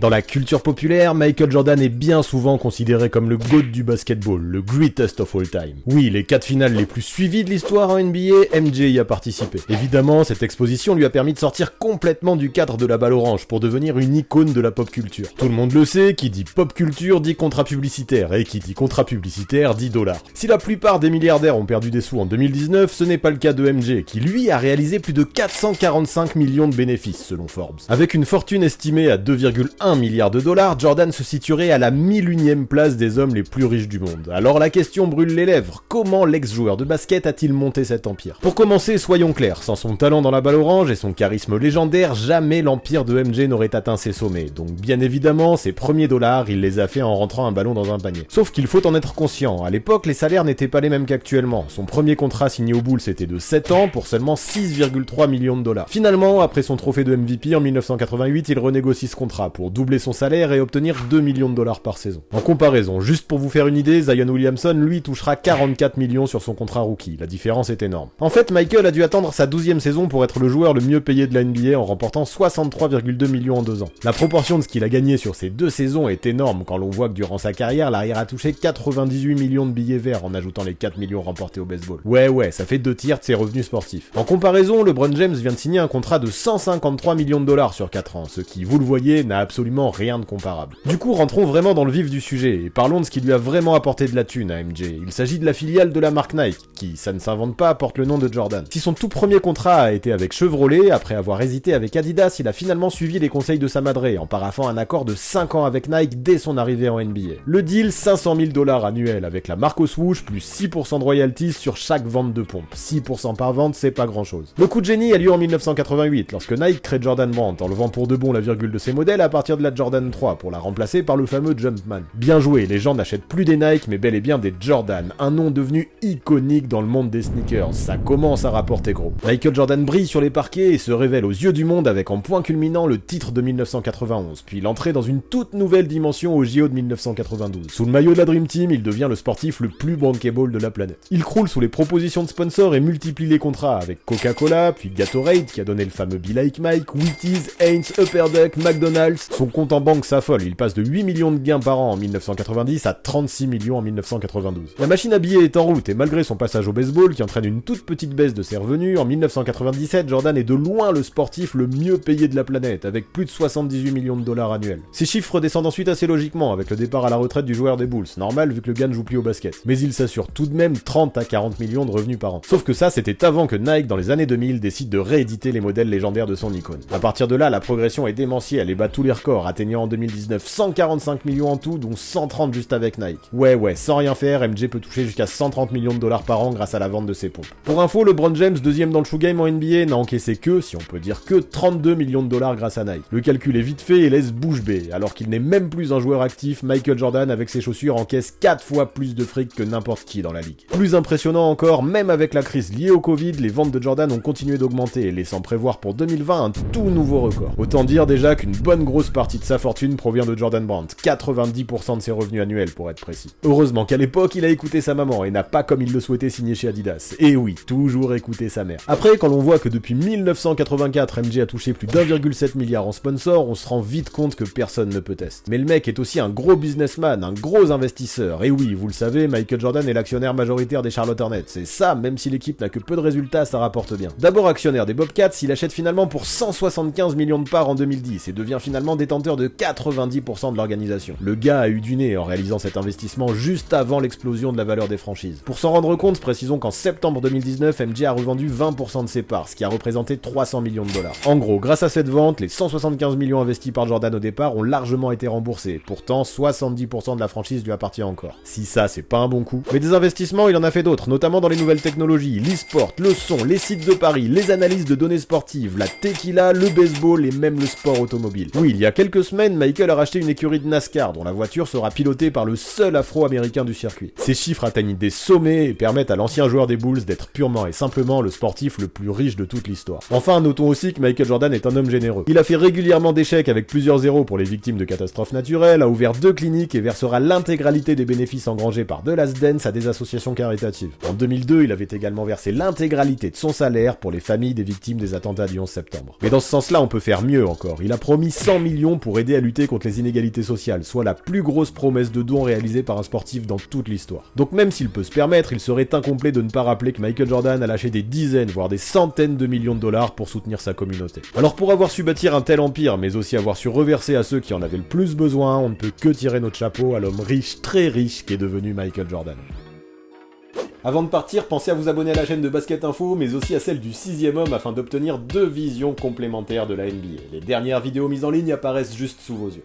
Dans la culture populaire, Michael Jordan est bien souvent considéré comme le GOAT du basketball, le greatest of all time. Oui, les 4 finales les plus suivies de l'histoire en NBA, MJ y a participé. Évidemment, cette exposition lui a permis de sortir complètement du cadre de la balle orange pour devenir une icône de la pop culture. Tout le monde le sait, qui dit pop culture dit contrat publicitaire, et qui dit contrat publicitaire dit $. Si la plupart des milliardaires ont perdu des sous en 2019, ce n'est pas le cas de MJ, qui lui a réalisé plus de 445 millions de bénéfices selon Forbes. Avec une fortune estimée à 2,1 milliards de dollars, Jordan se situerait à la 1001e place des hommes les plus riches du monde. Alors la question brûle les lèvres, comment l'ex-joueur de basket a-t-il monté cet empire? Pour commencer, soyons clairs, sans son talent dans la balle orange et son charisme légendaire, jamais l'empire de MJ n'aurait atteint ses sommets. Donc bien évidemment, ses premiers dollars, il les a fait en rentrant un ballon dans un panier. Sauf qu'il faut en être conscient, à l'époque, les salaires n'étaient pas les mêmes qu'actuellement. Son premier contrat signé au Bulls était de 7 ans pour seulement 6,3 millions de dollars. Finalement, après son trophée de MVP en 1988, il renégocie ce contrat pour doubler son salaire et obtenir 2 millions de dollars par saison. En comparaison, juste pour vous faire une idée, Zion Williamson, lui, touchera 44 millions sur son contrat rookie. La différence est énorme. En fait, Michael a dû attendre sa 12e saison pour être le joueur le mieux payé de la NBA en remportant 63,2 millions en 2 ans. La proportion de ce qu'il a gagné sur ces 2 saisons est énorme quand l'on voit que durant sa carrière, l'arrière a touché 98 millions de billets verts en ajoutant les 4 millions remportés au baseball. Ouais, ça fait 2 tiers de ses revenus sportifs. En comparaison, LeBron James vient de signer un contrat de 153 millions de dollars sur 4 ans, ce qui, vous le voyez, n'a absolument rien de comparable. Du coup, rentrons vraiment dans le vif du sujet et parlons de ce qui lui a vraiment apporté de la thune à MJ. Il s'agit de la filiale de la marque Nike, qui, ça ne s'invente pas, porte le nom de Jordan. Si son tout premier contrat a été avec Chevrolet, après avoir hésité avec Adidas, il a finalement suivi les conseils de sa madre en paraphant un accord de 5 ans avec Nike dès son arrivée en NBA. Le deal, 500 000 $ annuels avec la marque au swoosh, plus 6% de royalties sur chaque vente de pompe. 6% par vente, c'est pas grand chose. Le coup de génie a lieu en 1988, lorsque Nike crée Jordan Brand, enlevant pour de bon la virgule de ses modèles à partir de la Jordan 3, pour la remplacer par le fameux Jumpman. Bien joué, les gens n'achètent plus des Nike, mais bel et bien des Jordan, un nom devenu iconique dans le monde des sneakers. Ça commence à rapporter gros. Michael Jordan brille sur les parquets et se révèle aux yeux du monde avec en point culminant le titre de 1991, puis l'entrée dans une toute nouvelle dimension au JO de 1992. Sous le maillot de la Dream Team, il devient le sportif le plus bankable de la planète. Il croule sous les propositions de sponsors et multiplie les contrats avec Coca-Cola, puis Gatorade qui a donné le fameux Be Like Mike, Wheaties, Heinz, Upper Deck, McDonald's. Son compte en banque s'affole, il passe de 8 millions de gains par an en 1990 à 36 millions en 1992. La machine à billets est en route et malgré son passage au baseball qui entraîne une toute petite baisse de ses revenus, en 1997, Jordan est de loin le sportif le mieux payé de la planète avec plus de 78 millions de dollars annuels. Ces chiffres descendent ensuite assez logiquement avec le départ à la retraite du joueur des Bulls, normal vu que le gars ne joue plus au basket. Mais il s'assure tout de même 30 à 40 millions de revenus par an. Sauf que ça, c'était avant que Nike, dans les années 2000, décide de rééditer les modèles légendaires de son icône. À partir de là, la progression est démentielle et bat tous les records, atteignant en 2019 145 millions en tout, dont 130 juste avec Nike. Ouais, sans rien faire, MJ peut toucher jusqu'à 130 millions de dollars par an grâce à la vente de ses pompes. Pour info, LeBron James, deuxième dans le shoe game en NBA, n'a encaissé que, si on peut dire que, 32 millions de dollars grâce à Nike. Le calcul est vite fait et laisse bouche bée. Alors qu'il n'est même plus un joueur actif, Michael Jordan, avec ses chaussures, encaisse 4 fois plus de fric que n'importe qui dans la ligue. Plus impressionnant encore, même avec la crise liée au Covid, les ventes de Jordan ont continué d'augmenter, laissant prévoir pour 2020 un tout nouveau record. Autant dire déjà qu'une bonne grosse partie de sa fortune provient de Jordan Brand, 90% de ses revenus annuels pour être précis. Heureusement qu'à l'époque, il a écouté sa maman et n'a pas comme il le souhaitait signé chez Adidas. Et oui, toujours écouter sa mère. Après, quand l'on voit que depuis 1984, MJ a touché plus d'1,7 milliard en sponsor, on se rend vite compte que personne ne peut tester. Mais le mec est aussi un gros businessman, un gros investisseur. Et oui, vous le savez, Michael Jordan est l'actionnaire majoritaire des Charlotte Hornets. Et ça, même si l'équipe n'a que peu de résultats, ça rapporte bien. D'abord actionnaire des Bobcats, il achète finalement pour 175 millions de parts en 2010 et devient finalement détenteur de 90% de l'organisation. Le gars a eu du nez en réalisant cet investissement juste avant l'explosion de la valeur des franchises. Pour s'en rendre compte, précisons qu'en septembre 2019, MJ a revendu 20% de ses parts, ce qui a représenté 300 millions de dollars. En gros, grâce à cette vente, les 175 millions investis par Jordan au départ ont largement été remboursés. Pourtant, 70% de la franchise lui appartient encore. Si ça, c'est pas un bon coup. Mais des investissements, il en a fait d'autres, notamment dans les nouvelles technologies, l'e-sport, le son, les sites de paris, les analyses de données sportives, la tequila, le baseball et même le sport automobile. Oui, il y a quelques semaines, Michael a racheté une écurie de NASCAR dont la voiture sera pilotée par le seul afro-américain du circuit. Ces chiffres atteignent des sommets et permettent à l'ancien joueur des Bulls d'être purement et simplement le sportif le plus riche de toute l'histoire. Enfin, notons aussi que Michael Jordan est un homme généreux. Il a fait régulièrement des chèques avec plusieurs zéros pour les victimes de catastrophes naturelles, a ouvert 2 cliniques et versera l'intégralité des bénéfices engrangés par The Last Dance à des associations caritatives. En 2002, il avait également versé l'intégralité de son salaire pour les familles des victimes des attentats du 11 septembre. Mais dans ce sens-là, on peut faire mieux encore. Il a promis 100 millions millions pour aider à lutter contre les inégalités sociales, soit la plus grosse promesse de don réalisée par un sportif dans toute l'histoire. Donc même s'il peut se permettre, il serait incomplet de ne pas rappeler que Michael Jordan a lâché des dizaines, voire des centaines de millions de dollars pour soutenir sa communauté. Alors pour avoir su bâtir un tel empire, mais aussi avoir su reverser à ceux qui en avaient le plus besoin, on ne peut que tirer notre chapeau à l'homme riche, très riche, qui est devenu Michael Jordan. Avant de partir, pensez à vous abonner à la chaîne de Basket Info, mais aussi à celle du 6ème homme afin d'obtenir 2 visions complémentaires de la NBA. Les dernières vidéos mises en ligne apparaissent juste sous vos yeux.